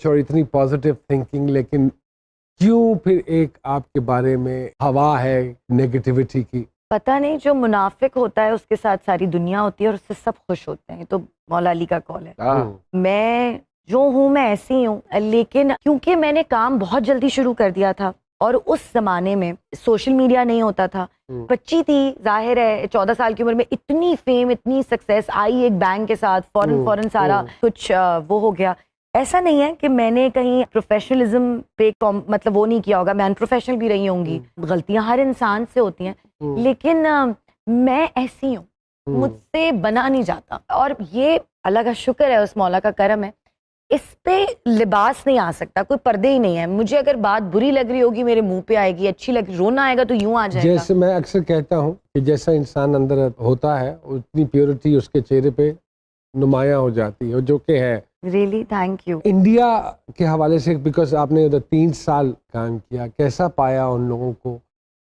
और इतनी positive thinking, लेकिन क्यों फिर एक आपके बारे में हवा है नेगेटिविटी की? पता नहीं, जो मुनाफिक होता है उसके साथ सारी दुनिया होती है और उससे सब खुश होते हैं, तो मौला अली का कॉल है। मैं जो हूँ मैं ऐसी ही हूँ, लेकिन क्योंकि मैंने काम बहुत जल्दी शुरू कर दिया था और उस जमाने में सोशल मीडिया नहीं होता था, बच्ची थी, जाहिर है 14 साल की उम्र में इतनी फेम, इतनी सक्सेस आई एक बैंग के साथ, फौरन सारा कुछ वो हो गया। ऐसा नहीं है कि मैंने कहीं प्रोफेशनलिज्म पे मतलब वो नहीं किया होगा, मैं अनप्रोफेशनल भी रही होंगी, गलतियां हर इंसान से होती हैं, लेकिन मैं ऐसी हूँ, मुझसे बना नहीं जाता। और ये अल्लाह का शुक्र है, उस मौला का करम है, इस पे लिबास नहीं आ सकता, कोई पर्दे ही नहीं है। मुझे अगर बात बुरी लग रही होगी मेरे मुंह पे आएगी, अच्छी लग रोना आएगा तो यूं आ जाएगा। जैसे मैं अक्सर कहता हूँ कि जैसा इंसान अंदर होता है उतनी प्योरिटी उसके चेहरे पे नुमाया हो जाती है, जो कि है। Really thank you. इंडिया के हवाले से, बिकॉज आपने उधर 3 साल काम किया, कैसा पाया उन लोगों को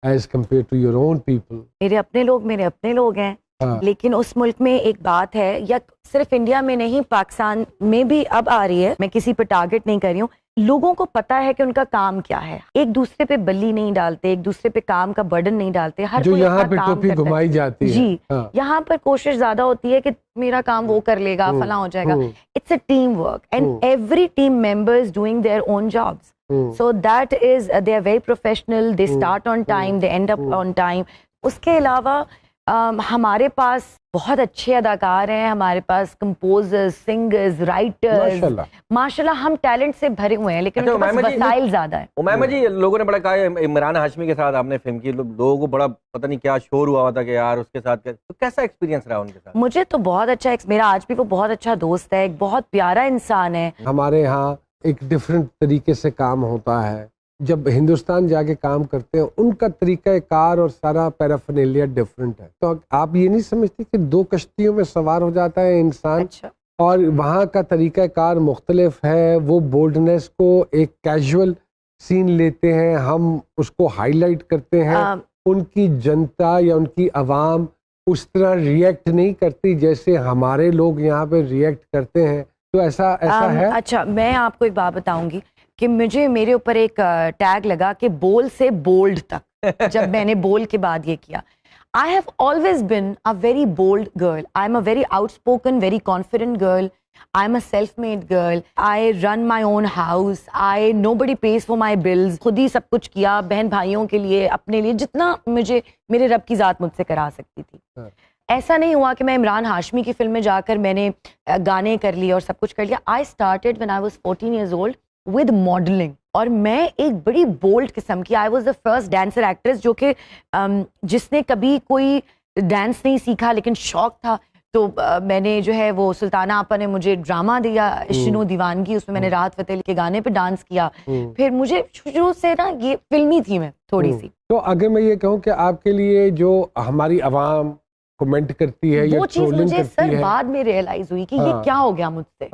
as compare to your own people? मेरे अपने लोग हैं। हाँ। लेकिन उस मुल्क में एक बात है, या सिर्फ इंडिया में नहीं, पाकिस्तान में भी अब आ रही है, मैं किसी पे टारगेट नहीं कर रही हूँ, लोगों को पता है कि उनका काम क्या है, एक दूसरे पे बल्ली नहीं डालते, एक दूसरे पे काम का बर्डन नहीं डालते, हर जो कोई यहाँ अपना पे काम टोपी घुमाई जाती है। जी हाँ। यहाँ पर कोशिश ज्यादा होती है कि मेरा काम वो कर लेगा, फला हो जाएगा। It's a team work and every team members doing their own jobs, so that is they are very professional, they start on time, they end up on time। उसके अलावा हमारे पास बहुत अच्छे अदाकार हैं, हमारे पास कंपोजर्स, सिंगर्स, राइटर्स, माशाल्लाह हम टैलेंट से भरे हुए हैं, लेकिन उनके पास वसाइल ज्यादा है। उमैमा जी, लोगों ने बड़ा कहा है इमरान हाशमी के साथ आपने फिल्म की, लोगों को बड़ा पता नहीं क्या शोर हुआ था कि यार उसके साथ तो कैसा एक्सपीरियंस रहा उनके साथ? मुझे तो बहुत अच्छा, मेरा आज भी वो बहुत अच्छा दोस्त है, एक बहुत प्यारा इंसान है। हमारे यहाँ एक डिफरेंट तरीके से काम होता है, जब हिंदुस्तान जाके काम करते हैं उनका तरीका कार और सारा पैराफर्नेलिया डिफरेंट है। तो आप ये नहीं समझते कि 2 कश्तियों में सवार हो जाता है इंसान? अच्छा। और वहाँ का तरीका कार मुख्तलिफ है, वो बोल्डनेस को एक कैजुअल सीन लेते हैं, हम उसको हाईलाइट करते हैं, उनकी जनता या उनकी आवाम उस तरह रिएक्ट नहीं करती जैसे हमारे लोग यहाँ पे रिएक्ट करते हैं। तो ऐसा है? अच्छा, मैं आपको एक बात बताऊंगी कि मेरे ऊपर एक टैग लगा कि बोल से बोल्ड तक जब मैंने बोल के बाद ये किया। I have always been a very bold girl, I am a very outspoken, very confident girl, I am a self made girl, I run my own house, I nobody pays for my bills, खुद ही सब कुछ किया बहन भाइयों के लिए, अपने लिए, जितना मुझे मेरे रब की जात मुझसे करा सकती थी। ऐसा नहीं हुआ कि मैं इमरान हाशमी की फिल्म में जाकर मैंने गाने कर लिए और सब कुछ कर लिया। I started when I was 14 years old with modelling, और मैं एक बड़ी बोल्ड किस्म की, I was the first dancer actress जो कि जिसने कभी कोई डांस नहीं सीखा लेकिन शौक था। तो मैंने जो है वो सुल्ताना आपा ने मुझे ड्रामा दिया इश्क दीवानगी, उसमें मैंने राहत फतेह अली के गाने पे डांस किया। फिर मुझे शुरू से ना ये फिल्मी थी मैं थोड़ी सी। तो अगर मैं ये कहूँ कि आपके लिए जो हमारी आवाम कमेंट करती है, वो चीज मुझे सर बाद में रियलाइज हुई कि ये क्या हो गया मुझसे,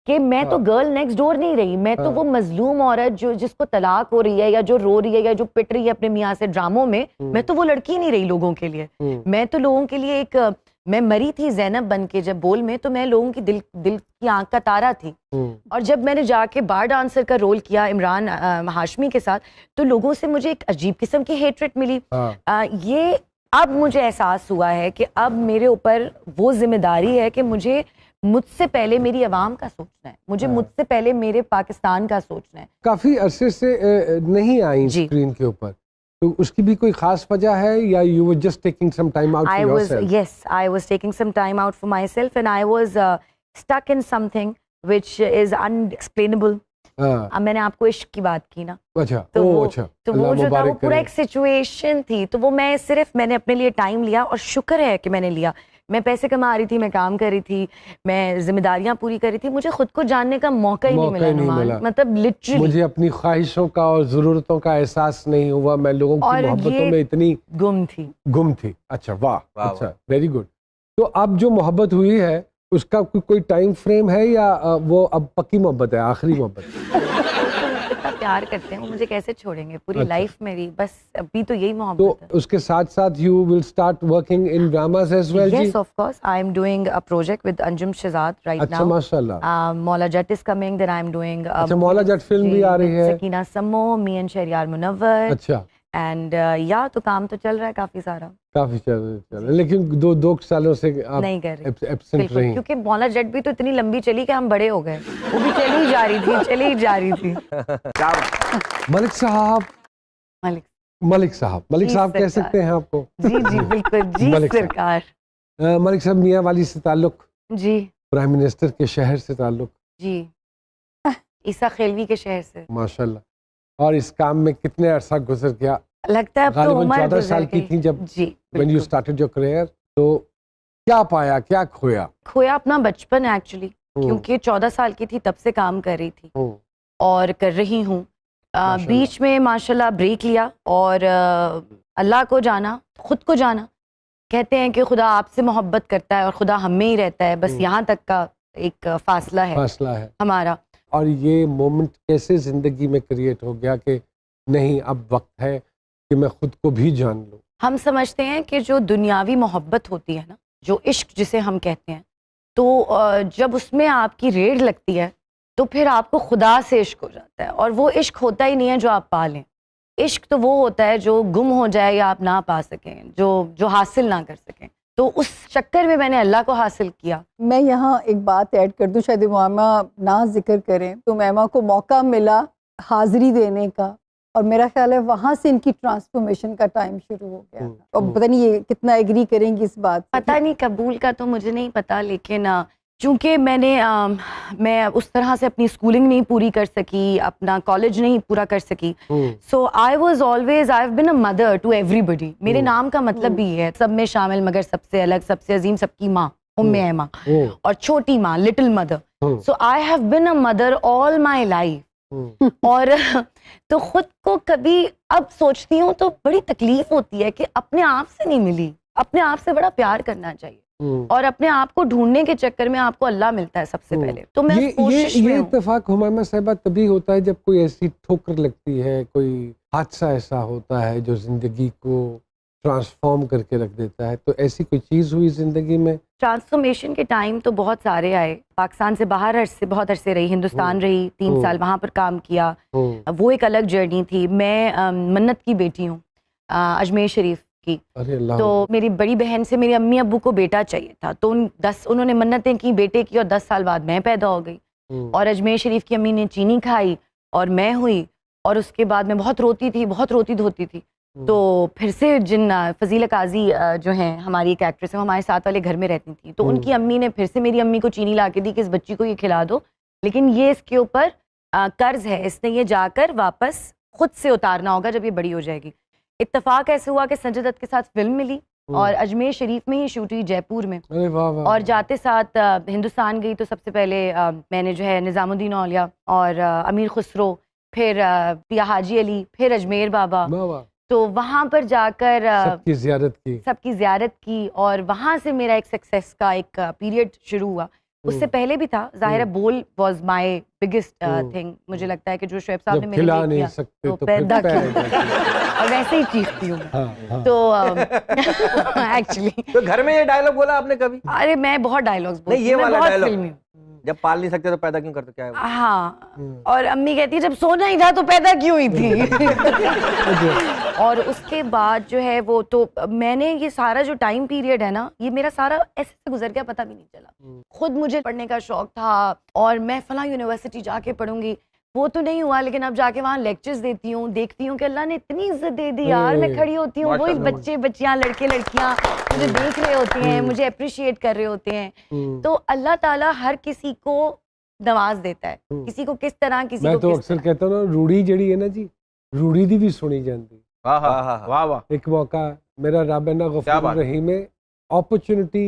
कि मैं तो गर्ल नेक्स्ट डोर नहीं रही, मैं तो वो मजलूम औरत जो जिसको तलाक हो रही है या जो रो रही है या जो पिट रही है अपने मियाँ से ड्रामों में, मैं तो वो लड़की नहीं रही लोगों के लिए। मैं तो लोगों के लिए एक, मैं मरी थी ज़ैनब बन के जब बोल में, तो मैं लोगों की दिल की आंख का तारा थी। और जब मैंने जाके बार डांसर का रोल किया इमरान हाशमी के साथ, तो लोगों से मुझे एक अजीब किस्म की हेटरेट मिली। ये अब मुझे एहसास हुआ है कि अब मेरे ऊपर वो जिम्मेदारी है कि मुझसे पहले मेरी आवाम का सोचना है, मुझे मुझसे पहले मेरे पाकिस्तान का सोचना है। काफी अरसे से नहीं आई स्क्रीन के ऊपर, तो उसकी भी कोई खास वजह है या you were just taking some time out for yourself? Yes, I was taking some time out for myself and I was stuck in something which is unexplainable। अब मैंने आपको इश्क की बात की ना, अच्छा, तो वो जो था वो पूरा एक सिचुएशन थी, तो वो मैंने अपने लिए टाइम लिया और शुक्र है कि मैंने लिया। मैं पैसे कमा रही थी, मैं काम कर रही थी, मैं जिम्मेदारियां पूरी कर रही थी, मुझे खुद को जानने का मौका ही नहीं मिला। मतलब लिटरली मुझे अपनी ख्वाहिशों का और जरूरतों का एहसास नहीं हुआ, मैं लोगों की मोहब्बतों में इतनी गुम थी। अच्छा, वाह, अच्छा, वेरी गुड। तो अब जो मोहब्बत हुई है उसका कोई टाइम फ्रेम है या वो अब पक्की मोहब्बत है, आखिरी मोहब्बत? इतना प्यार करते हैं, वो मुझे कैसे छोड़ेंगे पूरी अच्छा। लाइफ मेरी, बस अभी तो यही तो मोहब्बत है। उसके साथ साथ you will start working in dramas as well जी? Yes, of course. I am doing a project with Anjum Shehzad right अच्छा, now. माशाल्लाह। Maula Jatt is coming. Then I am doing. अच्छा, मौला जट फिल्म भी आ रही है। Sakina Sammo, me and Shahryar Munawwar. अच्छा, And या तो काम तो चल रहा है काफी सारा। काफी चल रहा है, लेकिन दो सालों से आप नहीं कर रही। एब्सेंट बिल्कुल, रही। क्योंकि मौला जट भी तो इतनी लंबी चली कि हम बड़े हो गए। वो भी चली जा रही थी, चली जा रही थी। क्या बात। मलिक साहब, मलिक मलिक साहब जी, कह सरकार। सकते हैं आपको? जी जी बिल्कुल जी मलिक साहब। सरकार। मलिक साहब, मियाँ वाली से ताल्लुक, जी प्राइम मिनिस्टर के शहर से ताल्लुक, जी ईसा खेलवी के शहर से। माशाल्लाह। और इस काम में कितने अरसा गुजर गया? लगता है अब तो गालिबन उम्र 14 गुजर साल की गई। थी जब जी व्हेन यू बिल्कुल। स्टार्टेड योर करियर, तो क्या पाया, क्या खोया? खोया अपना बचपन एक्चुअली, हम्म, क्योंकि 14 साल की थी तब से काम कर रही थी हम्म, और कर रही हूँ। माशाल्लाह। बीच में माशाल्लाह ब्रेक लिया और अल्लाह को जाना, खुद को जाना। कहते हैं कि खुदा आपसे मोहब्बत करता है और खुदा हम में ही रहता है, बस यहाँ तक का एक फासला है फासला है। हमारा। और ये मोमेंट कैसे जिंदगी में क्रिएट हो गया कि नहीं, अब वक्त है कि मैं खुद को भी जान लूं? हम समझते हैं कि जो दुनियावी मोहब्बत होती है ना, जो इश्क जिसे हम कहते हैं, तो जब उसमें आपकी रेड लगती है तो फिर आपको खुदा से इश्क हो जाता है, और वो इश्क होता ही नहीं है जो आप पा लें। इश्क तो वो होता है जो गुम हो जाए या आप ना पा सकें, जो हासिल ना कर सकें। तो उस चक्कर में मैंने अल्लाह को हासिल किया। मैं यहाँ एक बात ऐड कर दूँ, शायद मामा ना जिक्र करें, तो मामा को मौका मिला हाजिरी देने का, और मेरा ख्याल है वहाँ से इनकी ट्रांसफॉर्मेशन का टाइम शुरू हो गया। और पता नहीं ये कितना एग्री करेंगी इस बात से। पता नहीं कबूल का तो मुझे नहीं पता, लेकिन चूंकि मैं उस तरह से अपनी स्कूलिंग नहीं पूरी कर सकी, अपना कॉलेज नहीं पूरा कर सकी, so I have been a mother to everybody. मेरे नाम का मतलब भी है सब में शामिल, मगर सबसे अलग, सबसे अजीम, सबकी माँ, उम्मे ऐमा, और छोटी माँ, little mother. So I have been a mother all my life. और तो खुद को कभी अब सोचती हूँ तो बड़ी तकलीफ होती है कि अपने आप से नहीं मिली। अपने आप से बड़ा प्यार करना चाहिए, और अपने आप को ढूंढने के चक्कर में आपको अल्लाह मिलता है सबसे पहले। तो मैं उस कोशिश में ये हूँ। इत्तेफाक हुमामा साहिबा तभी होता है जब कोई ऐसी ठोकर लगती है, कोई हादसा ऐसा होता है जो जिंदगी को ट्रांसफॉर्म करके रख देता है। तो ऐसी कोई चीज हुई जिंदगी में? ट्रांसफॉर्मेशन के टाइम तो बहुत सारे आए। पाकिस्तान से बाहर बहुत अरसे रही, हिंदुस्तान रही, 3 साल वहाँ पर काम किया। वो एक अलग जर्नी थी। मैं मन्नत की बेटी हूँ, अजमेर शरीफ की। अरे अल्लाह। तो मेरी बड़ी बहन से मेरे अम्मी अब्बू को बेटा चाहिए था, तो उन्होंने मन्नतें की बेटे की, और 10 साल बाद मैं पैदा हो गई। और अजमेर शरीफ की अम्मी ने चीनी खाई और मैं हुई, और उसके बाद मैं बहुत रोती थी, बहुत रोती धोती थी। तो फिर से जिन फजीला काजी जो हैं, हमारी एक एक्ट्रेस है, वो हमारे साथ वाले घर में रहती थी, तो उनकी अम्मी ने फिर से मेरी अम्मी को चीनी ला के दी कि इस बच्ची को ये खिला दो, लेकिन ये इसके ऊपर कर्ज है, इसने ये जाकर वापस खुद से उतारना होगा जब ये बड़ी हो जाएगी। इत्तेफाक ऐसे हुआ कि संजय दत्त के साथ फिल्म मिली, और अजमेर शरीफ में ही शूट हुई, जयपुर में। अरे वाह वाह। और जाते साथ हिंदुस्तान गई तो सबसे पहले मैंने जो है निज़ामुद्दीन औलिया और अमीर खुसरो, फिर पिया हाजी अली, फिर अजमेर बाबा। वाह वाह। तो वहाँ पर जाकर सबकी ज़ियारत की, और वहाँ से मेरा एक सक्सेस का एक पीरियड शुरू हुआ। उससे पहले भी था, जाहिर है बोल वाज माय बिगेस्ट थिंग। मुझे लगता है कि जो शोएब साहब ने मेरे लिए नहीं किया सकते तो तो पैदा फिर किया, और वैसे ही चीखती हूँ मैं। हाँ। तो एक्चुअली तो घर में ये डायलॉग बोला आपने कभी? अरे मैं बहुत डायलॉग्स बोलती नहीं, ये हूँ, मैं वाला बहुत डायलॉग। फिल्मी हूँ। जब पाल नहीं सकते तो पैदा क्यों करते, क्या है वो? हाँ, और अम्मी कहती है जब सोना ही था तो पैदा क्यों ही थी। और उसके बाद जो है वो, तो मैंने ये सारा जो टाइम पीरियड है ना, ये मेरा सारा ऐसे से गुजर गया, पता भी नहीं चला। खुद मुझे पढ़ने का शौक था, और मैं फलां यूनिवर्सिटी जाके पढ़ूंगी, वो तो नहीं हुआ, लेकिन अब जाके वहाँ लेक्चर्स देती हूँ, देखती हूँ कि अल्लाह ने इतनी इज्जत दे दी यार। मैं खड़ी होती हूँ, वही बच्चे बच्चियाँ, लड़के लड़कियाँ मुझे देख रहे होते हैं, मुझे अप्रिशिएट कर रहे होते हैं। तो अल्लाह ताला हर किसी को नवाज देता है, किसी को किस तरह, किसी मैं को तो किस अक्सर तरह। कहता हूँ ना, रूढ़ी जड़ी है ना जी, रूढ़ी दी भी सुनी जाती। वाह वाह। एक मौका मेरा रब है ना गफूर रहीम है, अपॉर्चुनिटी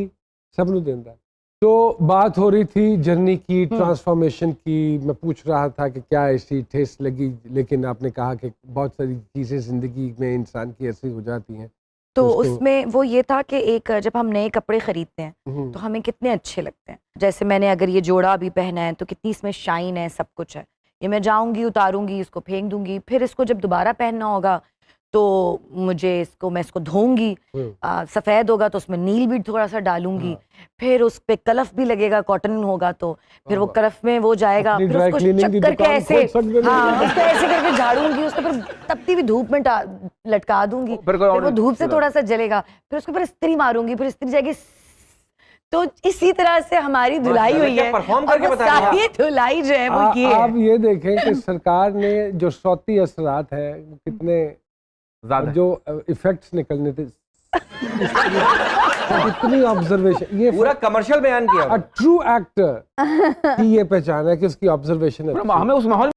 सब नु देंदा। तो बात हो रही थी जर्नी की, ट्रांसफॉर्मेशन की। मैं पूछ रहा था कि क्या ऐसी ठेस लगी, लेकिन आपने कहा कि बहुत सारी चीज़ें ज़िंदगी में इंसान की ऐसी हो जाती हैं। तो उसमें वो ये था कि एक जब हम नए कपड़े खरीदते हैं तो हमें कितने अच्छे लगते हैं। जैसे मैंने अगर ये जोड़ा भी पहना है तो कितनी इसमें शाइन है, सब कुछ है। ये मैं जाऊंगी, उतारूंगी, इसको फेंक दूंगी, फिर इसको जब दोबारा पहनना होगा तो मैं इसको धोऊंगी, सफेद होगा तो उसमें नील भी थोड़ा सा डालूंगी, फिर उस पे कलफ भी लगेगा, कॉटन होगा तो फिर वो कलफ में वो जाएगा, फिर उसको चक्कर के ऐसे, हाँ उसको ऐसे करके झाड़ूंगी, उसको फिर तपती हुई धूप में लटका दूंगी, फिर वो धूप से थोड़ा सा जलेगा, फिर उसके ऊपर इस्त्री मारूंगी, फिर इस्त्री जाएगी। तो इसी तरह से हमारी धुलाई हुई है, और वो सारी धुलाई जो है वो ये आप ये देखें कि सरकार ने जो सौती असरात है वो कितने ज्यादा जो इफेक्ट्स निकलने थे, इतनी ऑब्जर्वेशन, ये पूरा कमर्शियल बयान किया। ट्रू एक्टर की ये पहचान है कि उसकी ऑब्जर्वेशन है। हमें उस माहौल